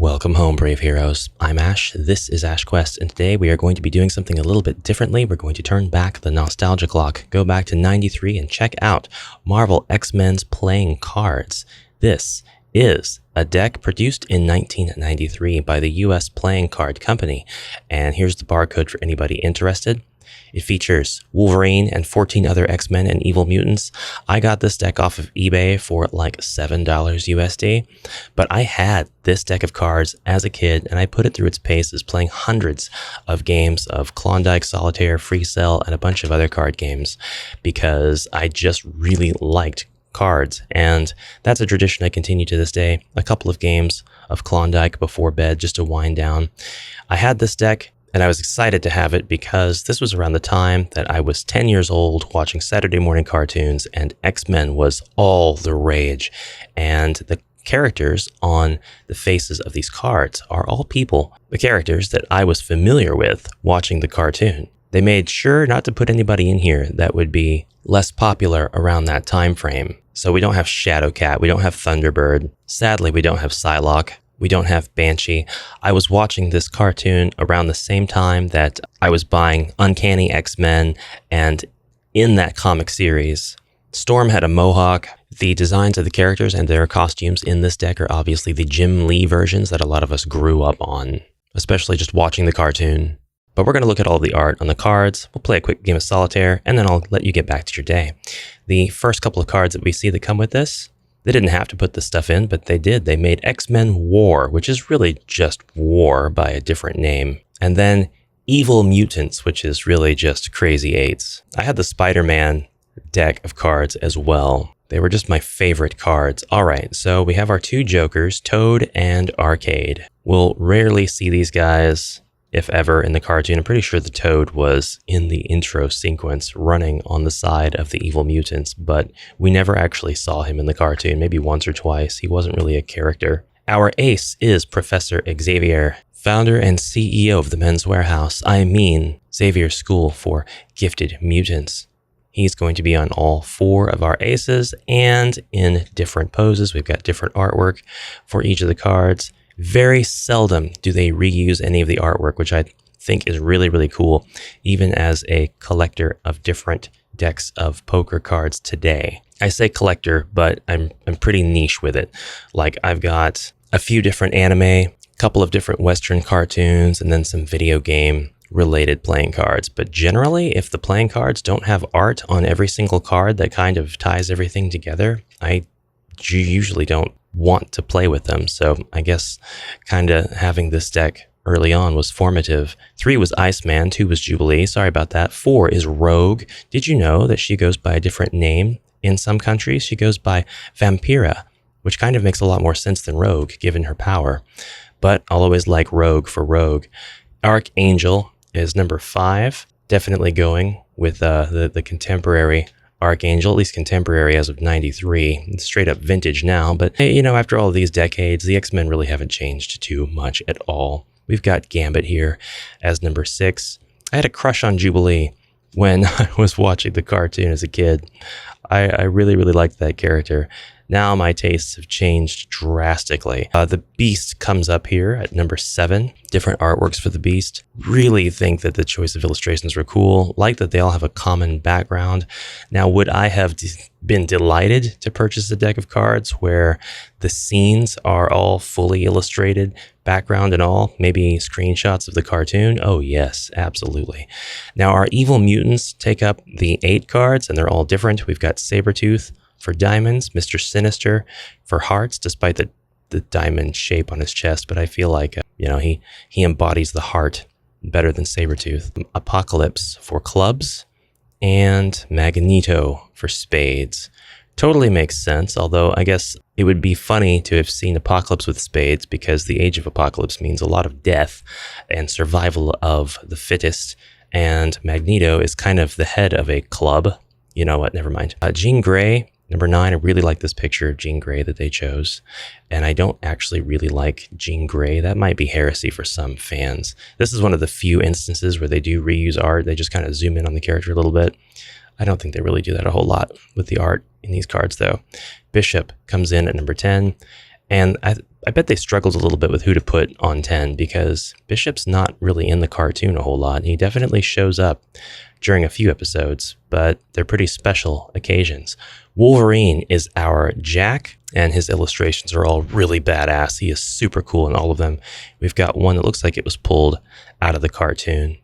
Welcome home, brave heroes. I'm Ash, this is Ash Quest, and today we are going to be doing something a little bit differently. We're going to turn back the nostalgia clock, go back to 93 and check out Marvel X-Men's playing cards. This is a deck produced in 1993 by the US Playing Card Company, and here's the barcode for anybody interested. It features Wolverine and 14 other X-Men and Evil Mutants. I got this deck off of eBay for like $7 USD, but I had this deck of cards as a kid and I put it through its paces playing hundreds of games of Klondike, Solitaire, Free Cell, and a bunch of other card games because I just really liked cards, and that's a tradition I continue to this day. A couple of games of Klondike before bed just to wind down. I had this deck and I was excited to have it because this was around the time that I was 10 years old watching Saturday morning cartoons and X-Men was all the rage. And the characters on the faces of these cards are all people, the characters that I was familiar with watching the cartoon. They made sure not to put anybody in here that would be less popular around that time frame. So we don't have Shadowcat, we don't have Thunderbird. Sadly, we don't have Psylocke. We don't have Banshee. I was watching this cartoon around the same time that I was buying Uncanny X-Men, and in that comic series, Storm had a mohawk. The designs of the characters and their costumes in this deck are obviously the Jim Lee versions that a lot of us grew up on, especially just watching the cartoon. But we're going to look at all the art on the cards. We'll play a quick game of Solitaire, and then I'll let you get back to your day. The first couple of cards that we see that come with this, they didn't have to put this stuff in, but they did. They made X-Men War, which is really just War by a different name. And then Evil Mutants, which is really just Crazy Eights. I had the Spider-Man deck of cards as well. They were just my favorite cards. All right, so we have our two Jokers, Toad and Arcade. We'll rarely see these guys, if ever, in the cartoon. I'm pretty sure the Toad was in the intro sequence running on the side of the Evil Mutants, but we never actually saw him in the cartoon, maybe once or twice. He wasn't really a character. Our ace is Professor Xavier, founder and CEO of the Men's Warehouse. I mean, Xavier's School for Gifted Mutants. He's going to be on all four of our aces and in different poses. We've got different artwork for each of the cards. Very seldom do they reuse any of the artwork, which I think is really, really cool, even as a collector of different decks of poker cards today. I say collector, but I'm pretty niche with it. Like, I've got a few different anime, a couple of different Western cartoons, and then some video game related playing cards. But generally, if the playing cards don't have art on every single card that kind of ties everything together, I usually don't want to play with them. So I guess kind of having this deck early on was formative. 3 was Iceman, 2 was Jubilee. Sorry about that. 4 is Rogue. Did you know that she goes by a different name in some countries? She goes by Vampira, which kind of makes a lot more sense than Rogue, given her power. But I'll always like Rogue for Rogue. Archangel is number 5. Definitely going with the contemporary Archangel, at least contemporary as of 93. It's straight up vintage now, but you know, after all these decades, the X-Men really haven't changed too much at all. We've got Gambit here as number 6. I had a crush on Jubilee when I was watching the cartoon as a kid. I really, really liked that character. Now my tastes have changed drastically. The Beast comes up here at number 7. Different artworks for the Beast. Really think that the choice of illustrations were cool. Like that they all have a common background. Now, would I have been delighted to purchase a deck of cards where the scenes are all fully illustrated, background and all, maybe screenshots of the cartoon? Oh yes, absolutely. Now our Evil Mutants take up the 8 cards, and they're all different. We've got Sabretooth for diamonds, Mr. Sinister for hearts, despite the diamond shape on his chest, but I feel like, he embodies the heart better than Sabretooth. Apocalypse for clubs, and Magneto for spades. Totally makes sense, although I guess it would be funny to have seen Apocalypse with spades because the Age of Apocalypse means a lot of death and survival of the fittest, and Magneto is kind of the head of a club. You know what, never mind. Jean Grey, number 9, I really like this picture of Jean Grey that they chose, and I don't actually really like Jean Grey. That might be heresy for some fans. This is one of the few instances where they do reuse art. They just kind of zoom in on the character a little bit. I don't think they really do that a whole lot with the art in these cards, though. Bishop comes in at number 10, and I bet they struggled a little bit with who to put on 10 because Bishop's not really in the cartoon a whole lot. He definitely shows up during a few episodes, but they're pretty special occasions. Wolverine is our Jack, and his illustrations are all really badass. He is super cool in all of them. We've got one that looks like it was pulled out of the cartoon.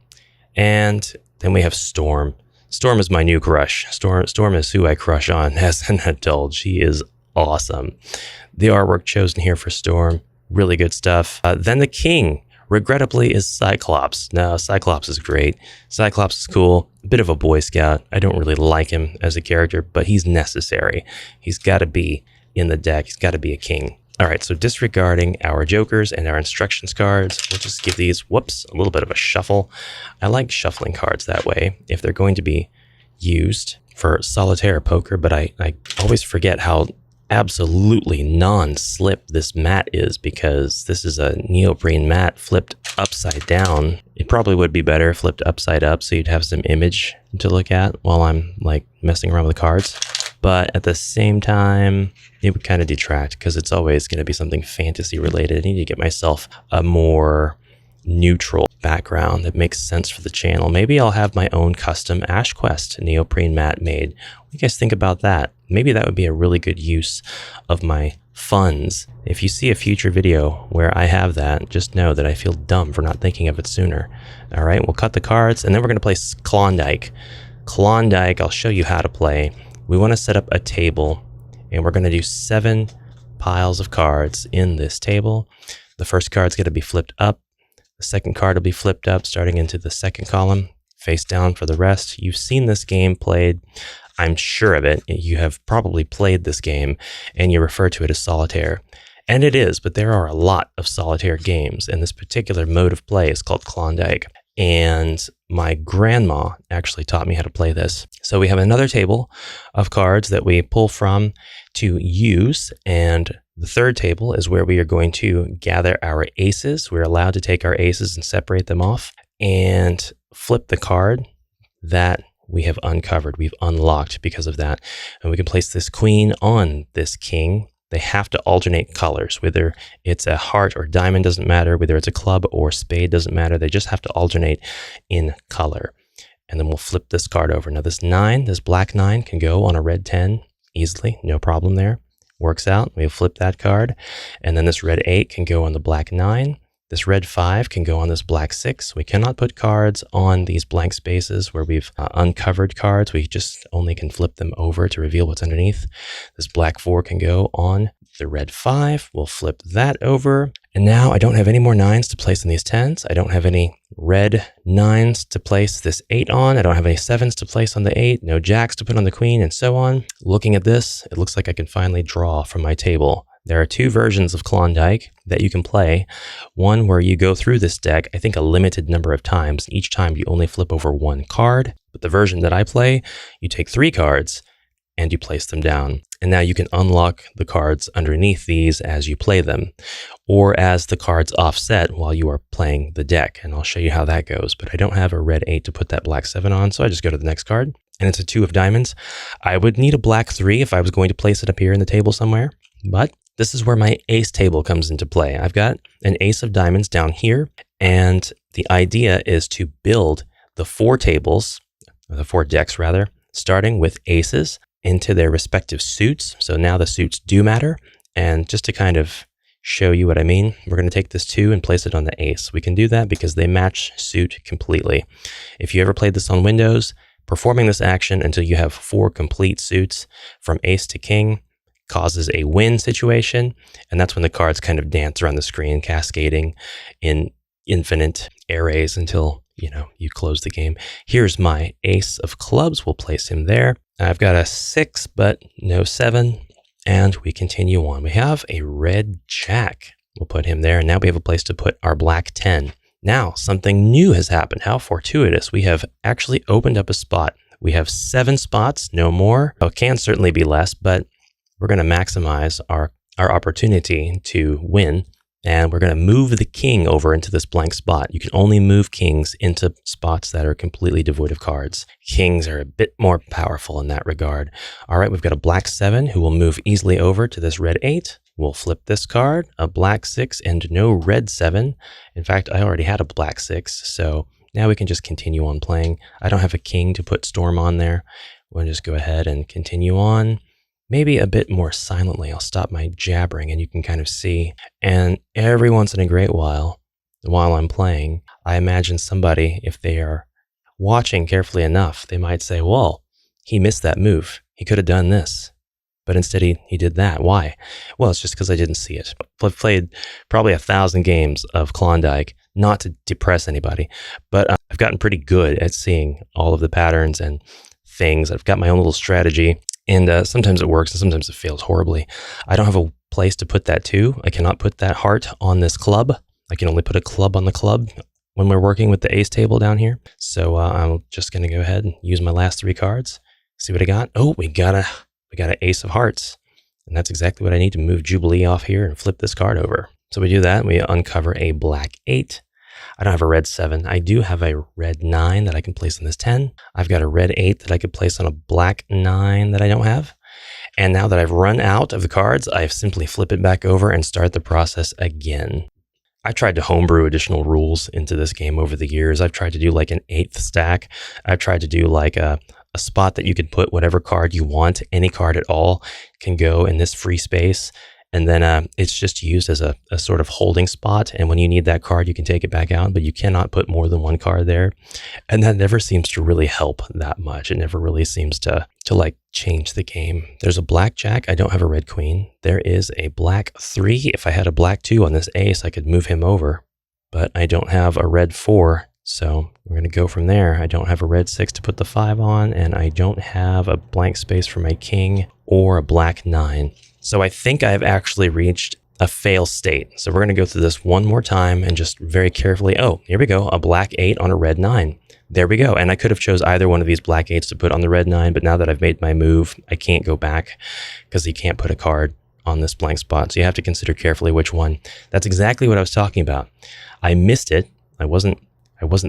And then we have Storm. Storm is my new crush. Storm is who I crush on as an adult. She is awesome. The artwork chosen here for Storm, really good stuff. Then the King, regrettably, is Cyclops. No, Cyclops is great. Cyclops is cool, a bit of a Boy Scout. I don't really like him as a character, but he's necessary. He's got to be in the deck. He's got to be a king. All right, so disregarding our jokers and our instructions cards, we'll just give these, a little bit of a shuffle. I like shuffling cards that way if they're going to be used for solitaire poker, but I always forget how absolutely non-slip this mat is, because this is a neoprene mat flipped upside down. It probably would be better flipped upside up so you'd have some image to look at while I'm like messing around with the cards. But at the same time, it would kind of detract because it's always going to be something fantasy related. I need to get myself a more neutral background that makes sense for the channel. Maybe I'll have my own custom Ash Quest neoprene mat made. What do you guys think about that? Maybe that would be a really good use of my funds. If you see a future video where I have that, just know that I feel dumb for not thinking of it sooner. All right, we'll cut the cards and then we're going to play Klondike. Klondike, I'll show you how to play. We want to set up a table and we're going to do 7 piles of cards in this table. The first card's going to be flipped up. The second card will be flipped up, starting into the second column, face down for the rest. You've seen this game played. I'm sure of it. You have probably played this game and you refer to it as Solitaire. And it is, but there are a lot of Solitaire games, and this particular mode of play is called Klondike. And my grandma actually taught me how to play this. So we have another table of cards that we pull from to use, and the third table is where we are going to gather our aces. We're allowed to take our aces and separate them off and flip the card that we have uncovered. We've unlocked because of that. And we can place this queen on this king. They have to alternate colors, whether it's a heart or diamond doesn't matter, whether it's a club or spade doesn't matter. They just have to alternate in color. And then we'll flip this card over. Now this 9, this black 9 can go on a red 10 easily, no problem there. Works out. We'll flip that card. And then this red 8 can go on the black 9. This red 5 can go on this black 6. We cannot put cards on these blank spaces where we've uncovered cards. We just only can flip them over to reveal what's underneath. This black 4 can go on the red 5. We'll flip that over. And now I don't have any more 9s to place on these 10s. I don't have any red 9s to place this 8 on. I don't have any 7s to place on the 8. No jacks to put on the queen, and so on. Looking at this, it looks like I can finally draw from my table. There are 2 versions of Klondike that you can play. One where you go through this deck, I think a limited number of times. Each time you only flip over 1 card. But the version that I play, you take 3 cards and you place them down. And now you can unlock the cards underneath these as you play them, or as the cards offset while you are playing the deck. And I'll show you how that goes. But I don't have a red 8 to put that black 7 on, so I just go to the next card. And it's a 2 of diamonds. I would need a black 3 if I was going to place it up here in the table somewhere. But this is where my ace table comes into play. I've got an ace of diamonds down here, and the idea is to build the 4 tables, or the 4 decks rather, starting with aces into their respective suits. So now the suits do matter. And just to kind of show you what I mean, we're going to take this 2 and place it on the ace. We can do that because they match suit completely. If you ever played this on Windows, performing this action until you have 4 complete suits from ace to king causes a win situation, and that's when the cards kind of dance around the screen, cascading in infinite arrays until, you close the game. Here's my ace of clubs. We'll place him there. I've got a 6, but no 7, and we continue on. We have a red jack. We'll put him there, and now we have a place to put our black 10. Now, something new has happened. How fortuitous. We have actually opened up a spot. We have 7 spots, no more. It can certainly be less, but we're going to maximize our opportunity to win And we're going to move the king over into this blank spot. You can only move kings into spots that are completely devoid of cards. Kings are a bit more powerful in that regard. All right, we've got a black 7 who will move easily over to this red 8. We'll flip this card, a black 6 and no red 7. In fact, I already had a black 6, so now we can just continue on playing. I don't have a king to put storm on there. We'll just go ahead and continue on. Maybe a bit more silently. I'll stop my jabbering and you can kind of see. And every once in a great while I'm playing, I imagine somebody, if they are watching carefully enough, they might say, well, he missed that move. He could have done this. But instead he did that. Why? Well, it's just because I didn't see it. I've played probably 1,000 games of Klondike, not to depress anybody, but I've gotten pretty good at seeing all of the patterns and things. I've got my own little strategy. And sometimes it works and sometimes it fails horribly. I don't have a place to put that to. I cannot put that heart on this club. I can only put a club on the club when we're working with the ace table down here. So I'm just going to go ahead and use my last 3 cards. See what I got? Oh, we got an ace of hearts. And that's exactly what I need to move Jubilee off here and flip this card over. So we do that and we uncover a black 8. I don't have a red 7. I do have a red 9 that I can place on this 10. I've got a red 8 that I could place on a black 9 that I don't have. And now that I've run out of the cards, I simply flip it back over and start the process again. I tried to homebrew additional rules into this game over the years. I've tried to do like an 8th stack. I've tried to do like a spot that you could put whatever card you want. Any card at all can go in this free space. And then it's just used as a sort of holding spot. And when you need that card, you can take it back out, but you cannot put more than one card there. And that never seems to really help that much. It never really seems to like change the game. There's a black jack. I don't have a red queen. There is a black 3. If I had a black 2 on this ace, I could move him over, but I don't have a red 4. So we're going to go from there. I don't have a red 6 to put the 5 on, and I don't have a blank space for my king or a black 9. So I think I've actually reached a fail state. So we're going to go through this one more time and just very carefully. Oh, here we go. A black 8 on a red 9. There we go. And I could have chose either one of these black 8s to put on the red 9, but now that I've made my move, I can't go back because you can't put a card on this blank spot. So you have to consider carefully which one. That's exactly what I was talking about. I missed it. I wasn't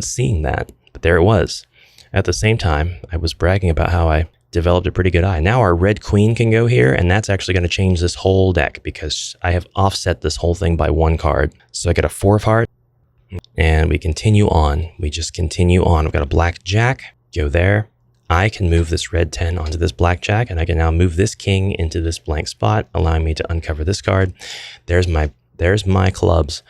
seeing that, but there it was. At the same time, I was bragging about how I developed a pretty good eye. Now our red queen can go here, and that's actually going to change this whole deck because I have offset this whole thing by 1 card. So I get a 4 of hearts, and we continue on. We just continue on. We've got a black jack, go there. I can move this red 10 onto this black jack, and I can now move this king into this blank spot, allowing me to uncover this card. There's my clubs.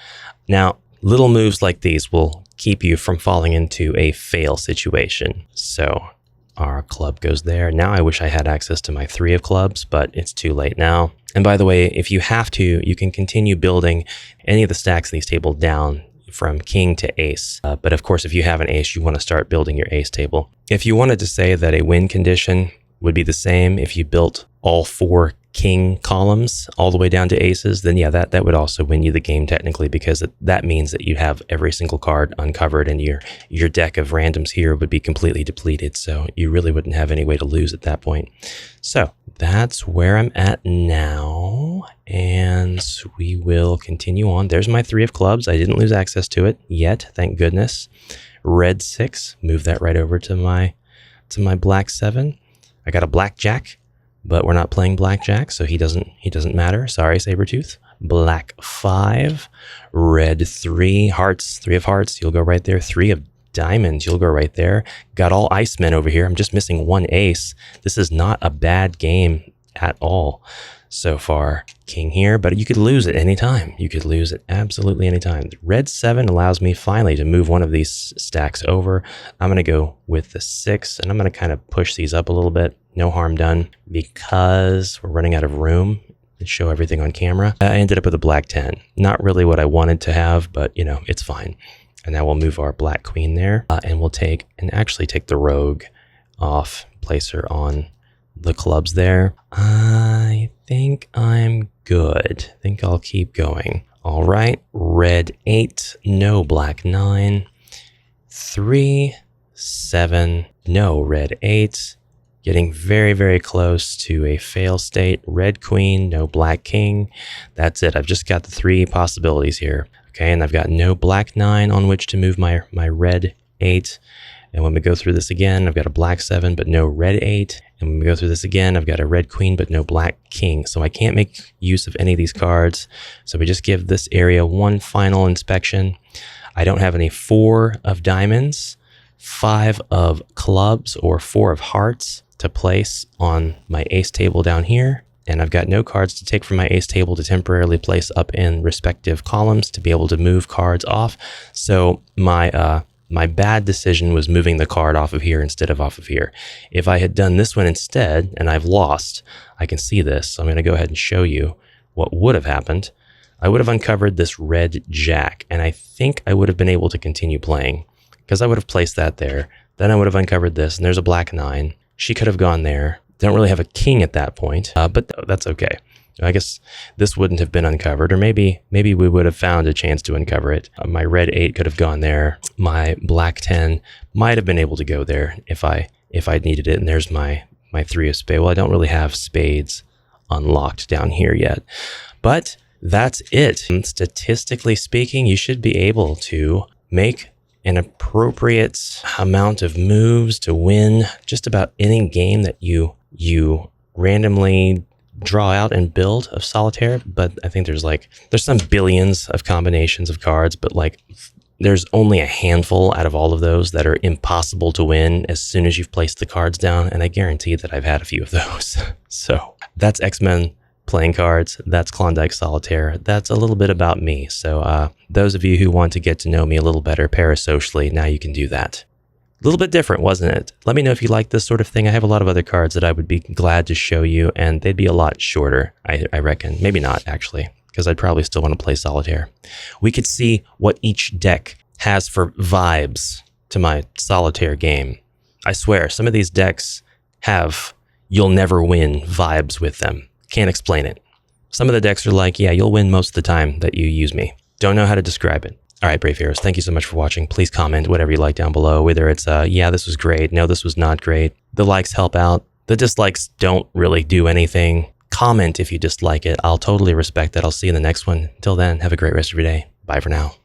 Now, little moves like these will keep you from falling into a fail situation. So our club goes there. Now I wish I had access to my 3 of clubs, but it's too late now. And by the way, if you have to, you can continue building any of the stacks in these tables down from king to ace. But of course, if you have an ace, you want to start building your ace table. If you wanted to say that a win condition would be the same if you built all 4 king columns all the way down to aces, then yeah, that would also win you the game technically, because that means that you have every single card uncovered and your deck of randoms here would be completely depleted. So you really wouldn't have any way to lose at that point. So that's where I'm at now, and we will continue on. There's my 3 of clubs. I didn't lose access to it yet, thank goodness. Red 6, move that right over to my black 7. I got a black jack, but we're not playing blackjack, so he doesn't matter. Sorry, Sabretooth. Black 5, red 3, hearts, 3 of hearts, you'll go right there. 3 of diamonds, you'll go right there. Got all icemen over here. I'm just missing 1 ace. This is not a bad game at all so far. King here, but you could lose at any time. You could lose at absolutely any time. Red 7 allows me finally to move one of these stacks over. I'm going to go with the 6, and I'm going to kind of push these up a little bit. No harm done, because we're running out of room to show everything on camera. I ended up with a black 10. Not really what I wanted to have, but you know, it's fine. And now we'll move our black queen there, and we'll actually take the rogue off, place her on the clubs there. I think I'm good. I think I'll keep going. All right, red 8, no black 9, 3, 7, no red 8, Getting very, very close to a fail state. Red queen, no black king. That's it. I've just got the 3 possibilities here. Okay, and I've got no black 9 on which to move my red 8. And when we go through this again, I've got a black 7, but no red 8. And when we go through this again, I've got a red queen, but no black king. So I can't make use of any of these cards. So we just give this area one final inspection. I don't have any 4 of diamonds, 5 of clubs, or 4 of hearts to place on my ace table down here. And I've got no cards to take from my ace table to temporarily place up in respective columns to be able to move cards off. So my bad decision was moving the card off of here instead of off of here. If I had done this one instead, and I've lost, I can see this. So I'm going to go ahead and show you what would have happened. I would have uncovered this red jack, and I think I would have been able to continue playing because I would have placed that there. Then I would have uncovered this, and there's a black 9. She could have gone there. Don't really have a king at that point, but that's okay. I guess this wouldn't have been uncovered, or maybe we would have found a chance to uncover it. My red 8 could have gone there. My black 10 might have been able to go there if I'd needed it. And there's my 3 of spades. Well, I don't really have spades unlocked down here yet, but that's it. And statistically speaking, you should be able to make an appropriate amount of moves to win just about any game that you randomly draw out and build of Solitaire. But I think there's some billions of combinations of cards, but there's only a handful out of all of those that are impossible to win as soon as you've placed the cards down, and I guarantee that I've had a few of those. So that's X-Men playing cards. That's Klondike Solitaire. That's a little bit about me. So those of you who want to get to know me a little better parasocially, now you can do that. A little bit different, wasn't it? Let me know if you like this sort of thing. I have a lot of other cards that I would be glad to show you, and they'd be a lot shorter, I reckon. Maybe not, actually, because I'd probably still want to play Solitaire. We could see what each deck has for vibes to my Solitaire game. I swear, some of these decks have you'll never win vibes with them. Can't explain it. Some of the decks are like, yeah, you'll win most of the time that you use me. Don't know how to describe it. All right, Brave Heroes, thank you so much for watching. Please comment whatever you like down below, whether it's, yeah, this was great, no, this was not great. The likes help out. The dislikes don't really do anything. Comment if you dislike it. I'll totally respect that. I'll see you in the next one. Until then, have a great rest of your day. Bye for now.